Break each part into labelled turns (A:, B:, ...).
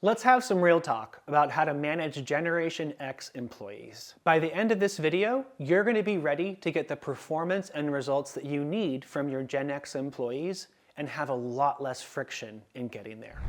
A: Let's have some real talk about how to manage Generation X employees. By the end of this video, you're going to be ready to get the performance and results that you need from your Gen X employees and have a lot less friction in getting there.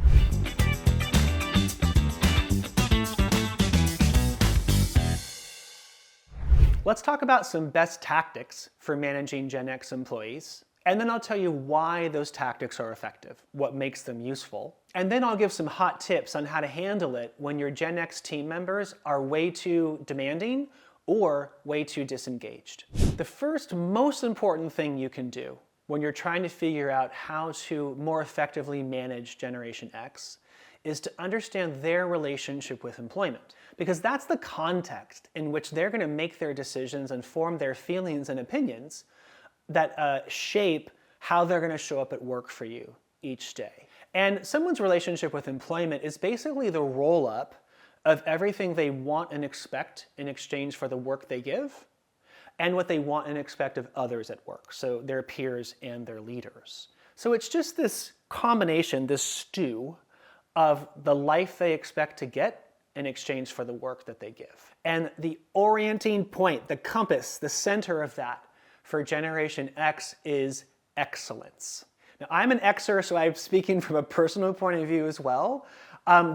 A: Let's talk about some best tactics for managing Gen X employees. And then I'll tell you why those tactics are effective, what makes them useful. And then I'll give some hot tips on how to handle it when your Gen X team members are way too demanding or way too disengaged. The first most important thing you can do when you're trying to figure out how to more effectively manage Generation X is to understand their relationship with employment. Because that's the context in which they're going to make their decisions and form their feelings and opinions that shape how they're going to show up at work for you each day. And someone's relationship with employment is basically the roll-up of everything they want and expect in exchange for the work they give, and what they want and expect of others at work, so their peers and their leaders. So it's just this combination, this stew, of the life they expect to get in exchange for the work that they give. And the orienting point, the compass, the center of that for Generation X is excellence. Now, I'm an Xer, so I'm speaking from a personal point of view as well.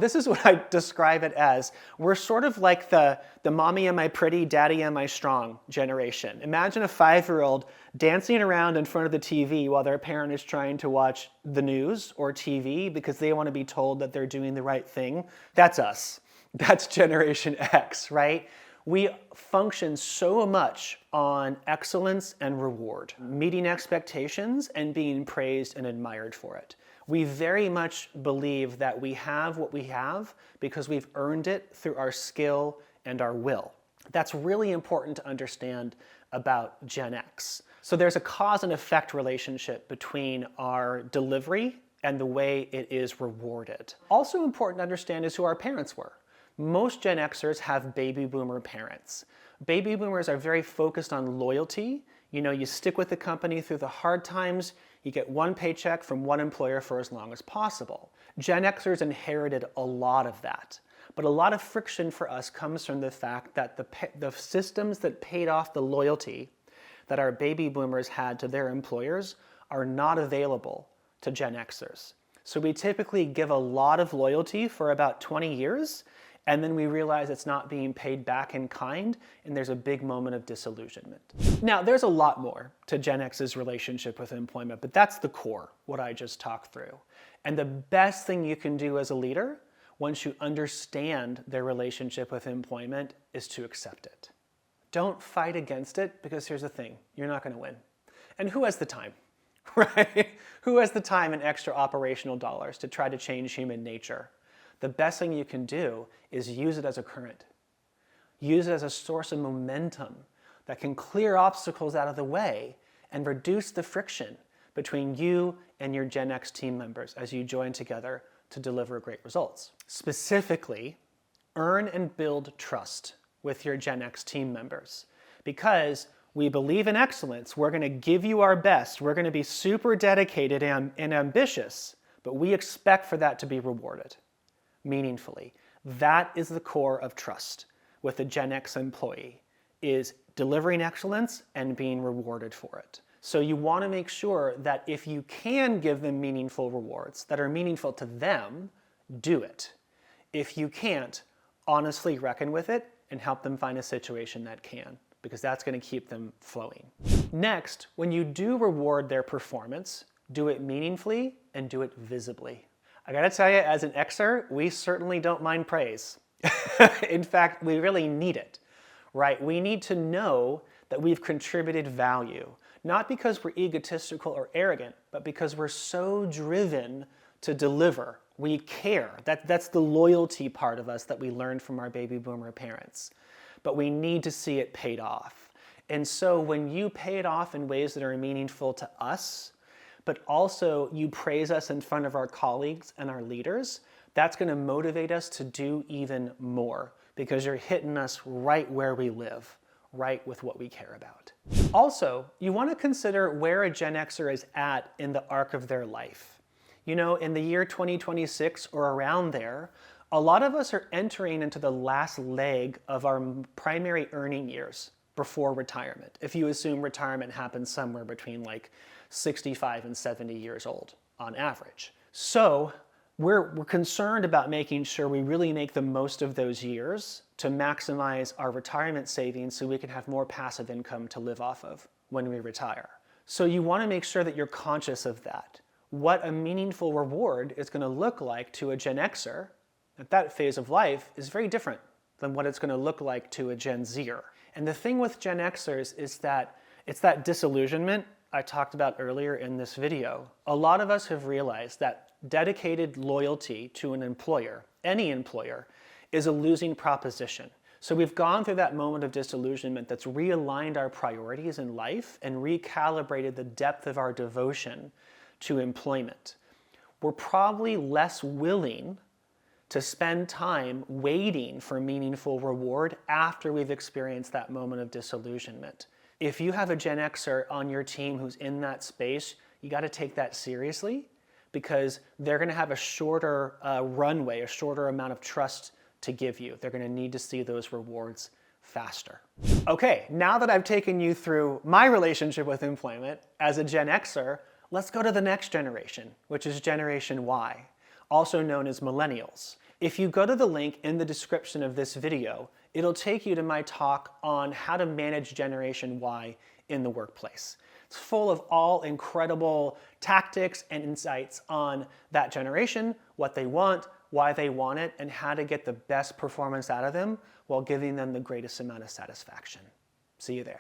A: This is what I describe it as. We're sort of like the mommy am I pretty, daddy am I strong generation. Imagine a 5-year-old dancing around in front of the TV while their parent is trying to watch the news or TV because they want to be told that they're doing the right thing. That's us. That's Generation X, right? We function so much on excellence and reward, meeting expectations and being praised and admired for it. We very much believe that we have what we have because we've earned it through our skill and our will. That's really important to understand about Gen X. So there's a cause and effect relationship between our delivery and the way it is rewarded. Also important to understand is who our parents were. Most Gen Xers have baby boomer parents. Baby boomers are very focused on loyalty. You know, you stick with the company through the hard times, you get one paycheck from one employer for as long as possible. Gen Xers inherited a lot of that. But a lot of friction for us comes from the fact that the systems that paid off the loyalty that our baby boomers had to their employers are not available to Gen Xers. So we typically give a lot of loyalty for about 20 years, and then we realize it's not being paid back in kind, and there's a big moment of disillusionment. Now, there's a lot more to Gen X's relationship with employment, but that's the core, what I just talked through. And the best thing you can do as a leader, once you understand their relationship with employment, is to accept it. Don't fight against it, because here's the thing, you're not going to win. And who has the time, right? Who has the time and extra operational dollars to try to change human nature? The best thing you can do is use it as a current. Use it as a source of momentum that can clear obstacles out of the way and reduce the friction between you and your Gen X team members as you join together to deliver great results. Specifically, earn and build trust with your Gen X team members. Because we believe in excellence, we're going to give you our best, we're going to be super dedicated and ambitious, but we expect for that to be rewarded meaningfully. That is the core of trust with a Gen X employee, is delivering excellence and being rewarded for it. So you want to make sure that if you can give them meaningful rewards that are meaningful to them, do it. If you can't, honestly reckon with it and help them find a situation that can, because that's going to keep them flowing. Next, when you do reward their performance, do it meaningfully and do it visibly. I gotta tell you, as an Xer, we certainly don't mind praise. In fact, we really need it, right? We need to know that we've contributed value, not because we're egotistical or arrogant, but because we're so driven to deliver. We care. That's the loyalty part of us that we learned from our baby boomer parents. But we need to see it paid off. And so when you pay it off in ways that are meaningful to us, but also you praise us in front of our colleagues and our leaders, that's going to motivate us to do even more, because you're hitting us right where we live, right with what we care about. Also, you want to consider where a Gen Xer is at in the arc of their life. You know, in the year 2026 or around there, A lot of us are entering into the last leg of our primary earning years before retirement, if you assume retirement happens somewhere between like 65 and 70 years old on average. So we're concerned about making sure we really make the most of those years to maximize our retirement savings so we can have more passive income to live off of when we retire. So you want to make sure that you're conscious of that. What a meaningful reward is going to look like to a Gen Xer at that phase of life is very different than what it's going to look like to a Gen Zer. And the thing with Gen Xers is that it's that disillusionment I talked about earlier in this video. A lot of us have realized that dedicated loyalty to an employer, any employer, is a losing proposition. So we've gone through that moment of disillusionment that's realigned our priorities in life and recalibrated the depth of our devotion to employment. We're probably less willing to spend time waiting for meaningful reward after we've experienced that moment of disillusionment. If you have a Gen Xer on your team who's in that space, you got to take that seriously because they're going to have a shorter runway, a shorter amount of trust to give you. They're going to need to see those rewards faster. Okay, now that I've taken you through my relationship with employment as a Gen Xer, let's go to the next generation, which is Generation Y, also known as millennials. If you go to the link in the description of this video, it'll take you to my talk on how to manage Generation Y in the workplace. It's full of all incredible tactics and insights on that generation, what they want, why they want it, and how to get the best performance out of them while giving them the greatest amount of satisfaction. See you there.